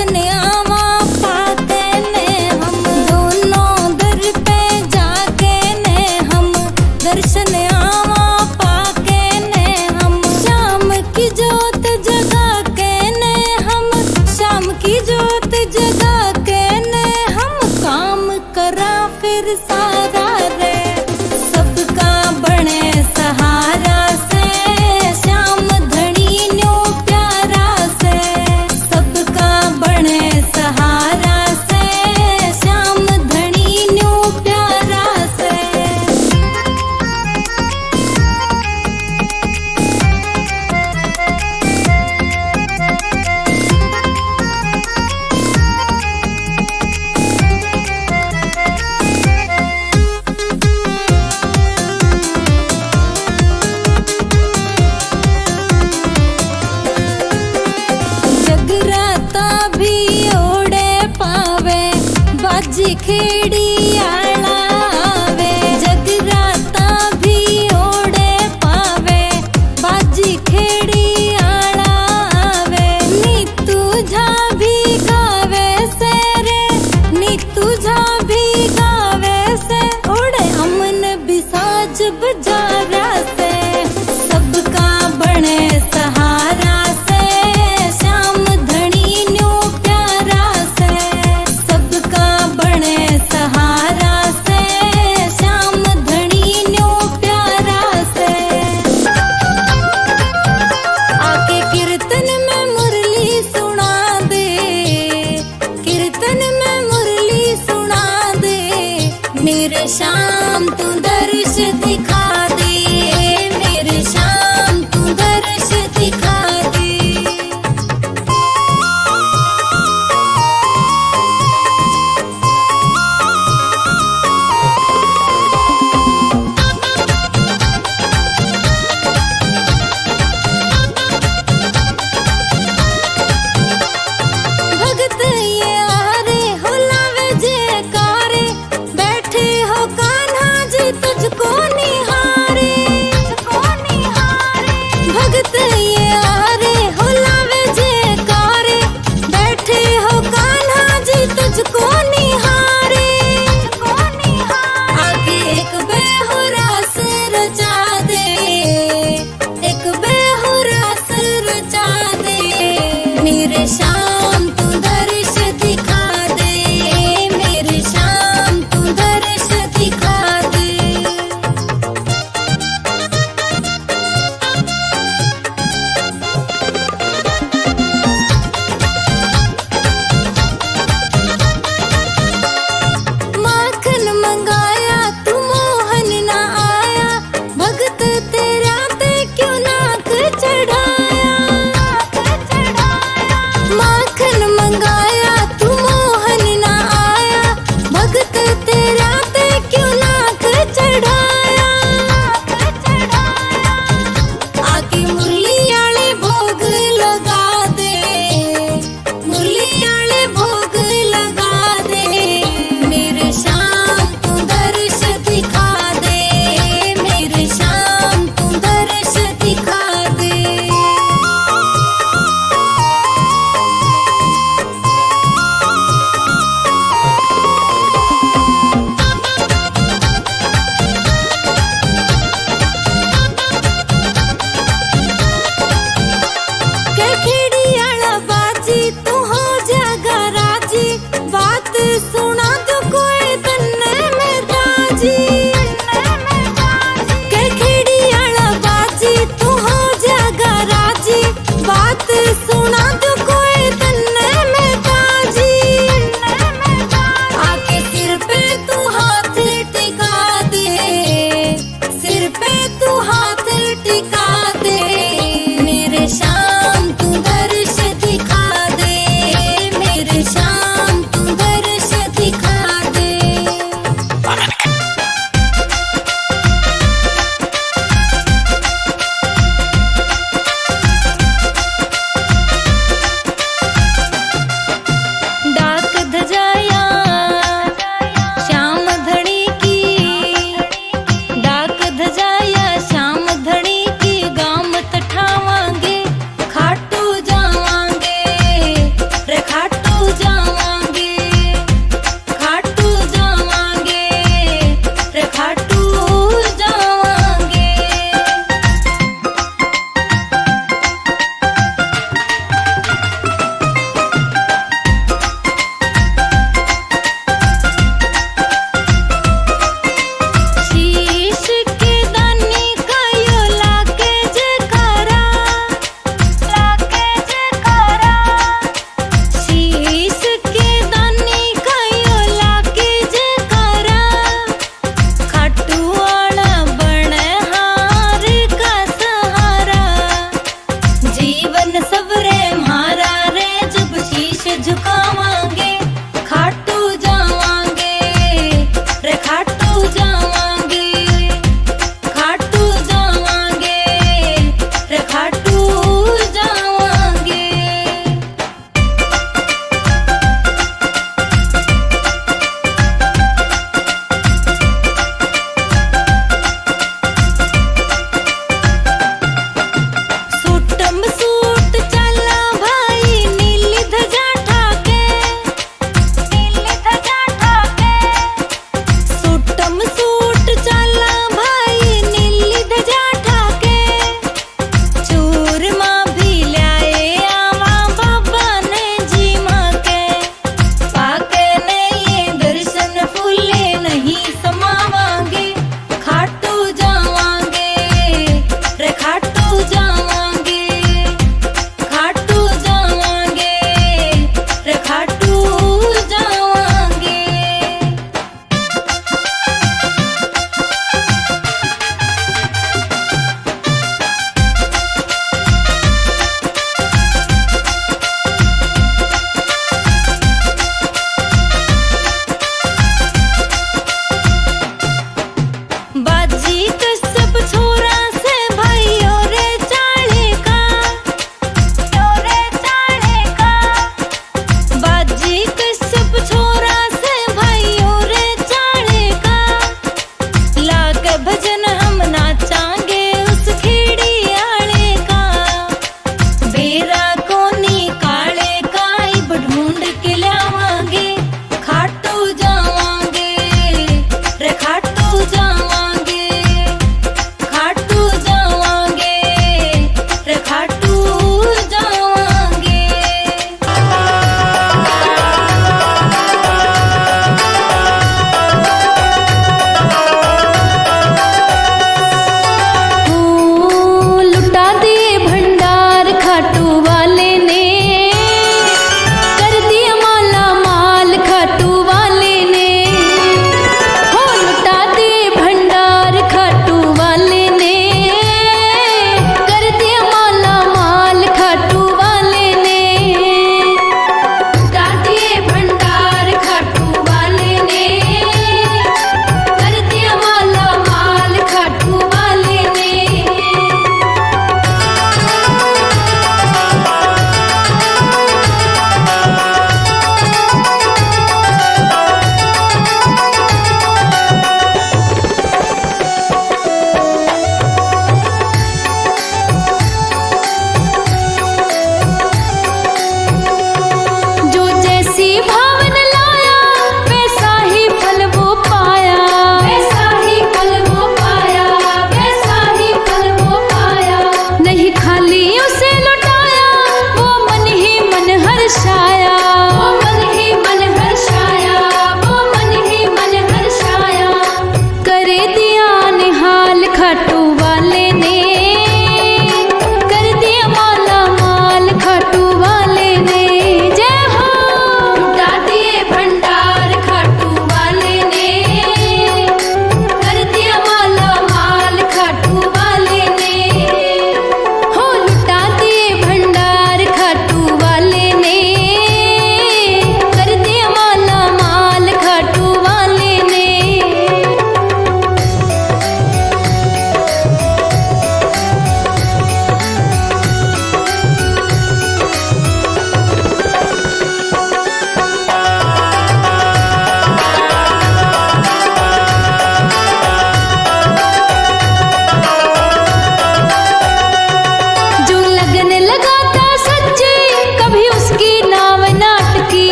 दर्शन आवा पाते ने हम दोनों दर पे जाके ने हम दर्शन आवा पाके ने हम शाम की जोत जगा के ने हम शाम की जोत जगा के ने हम काम करा फिर सारा रे सबका बने सहारा से श्याम धनी न्यू प्यारा से सबका बने सहारा से श्याम धनी न्यू प्यारा से। जगराता भी ओढ़े पावे बाजी खेड़ी आला आवे जगराता भी ओढ़े पावे बाजी खेड़ी आला आवे नी तुझा भी गावे से रे नी तुझा भी गावे से ओढ़े अमन भी साज बजारा से सबका बने सहारा से श्याम धनी न्यू प्यारा से सबका बने सहारा से श्याम धनी न्यू प्यारा से। आके कीर्तन में मुरली सुना दे कीर्तन में मुरली सुना दे मेरे श्याम तू दर्श दिखा दे मेरे श्याम तू दर्श दिखा दे। भगत ये आरे हो लावे जयकारे बैठे हो कान्हा जी तुझको निहारे भगत ये आरे हो लावे जयकारे बैठे हो कान्हा जी तुझको निहारे आगे एक बेहुरास रचा दे एक बेहुरास रचा दे मेरे श्याम तू दर्श दिखा दे मेरे श्याम तू दर्श दिखा दे। माखन मंगाया तू मोहन ना आया भगत तेरा ते क्यों नाक चढ़ाया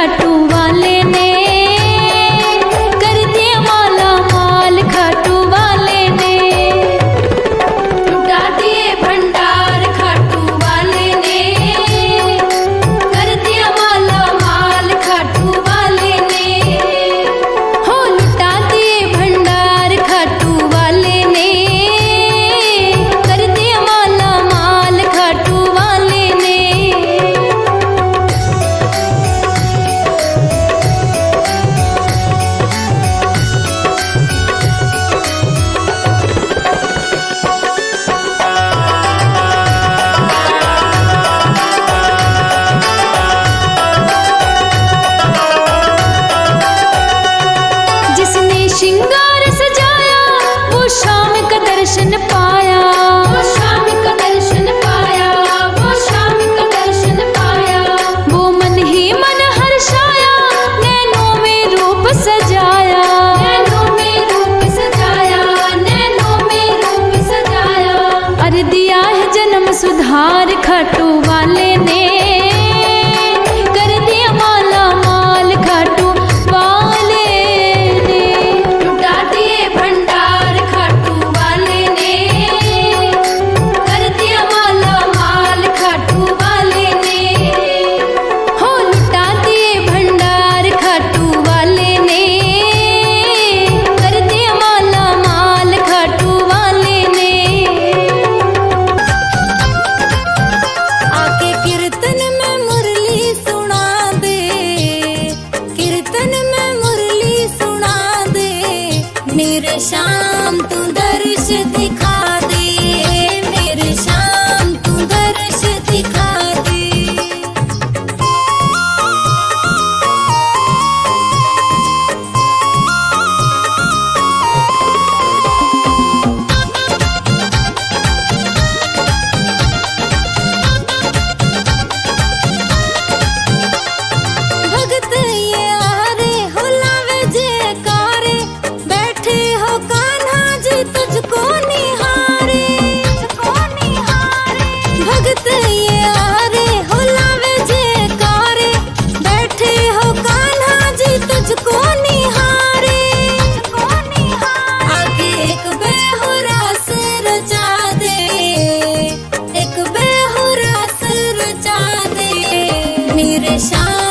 खाटू वाले ने कर दिया माला माल, खाटू वाले ने लुटा दिए भंडार, खाटू वाले ने कर दिया माला माल, खाटू वाले ने हो लुटा दिए भंडार, खाटू वाले ने कर दिया माला माल, खाटू वाले ने। जिसने श्रृंगार सजाया वो शाम का दर्शन पाया, वो शाम का दर्शन पाया, वो शाम का दर्शन पाया। वो मन ही मन हर्षाया, नैनों में रूप सजाया, नैनों में रूप सजाया, नैनों में रूप सजाया। अरे दिया है जन्म सुधार, खाटू वाले ने कर दिया माला माल, खाटू वाले ने लुटा दिए भंडार, खाटू वाले ने कर दिया माला माल, खाटू वाले ने हो लुटा दिए भंडार, खाटू वाले ने कर दिया माला माल, खाटू वाले ने। आके कीर्तन में मुरली सुना दे, कीर्तन में मुरली सुना दे, मेरे शाम तू दर्श दिखा दे, मेरे शाम तू दर्श दिखा दे। भगत ये आरे हो लावे जयकारे, बैठे हो कान्हा जी तुझको निहारे, तुझको निहारे। भगत ये आरे हो लावे जयकारे, बैठे हो कान्हा जी तुझको निहारे, तुझको निहारे। आगे एक बेहुरा से रचा दे, एक बेहुरा से रचा दे, मेरे शाम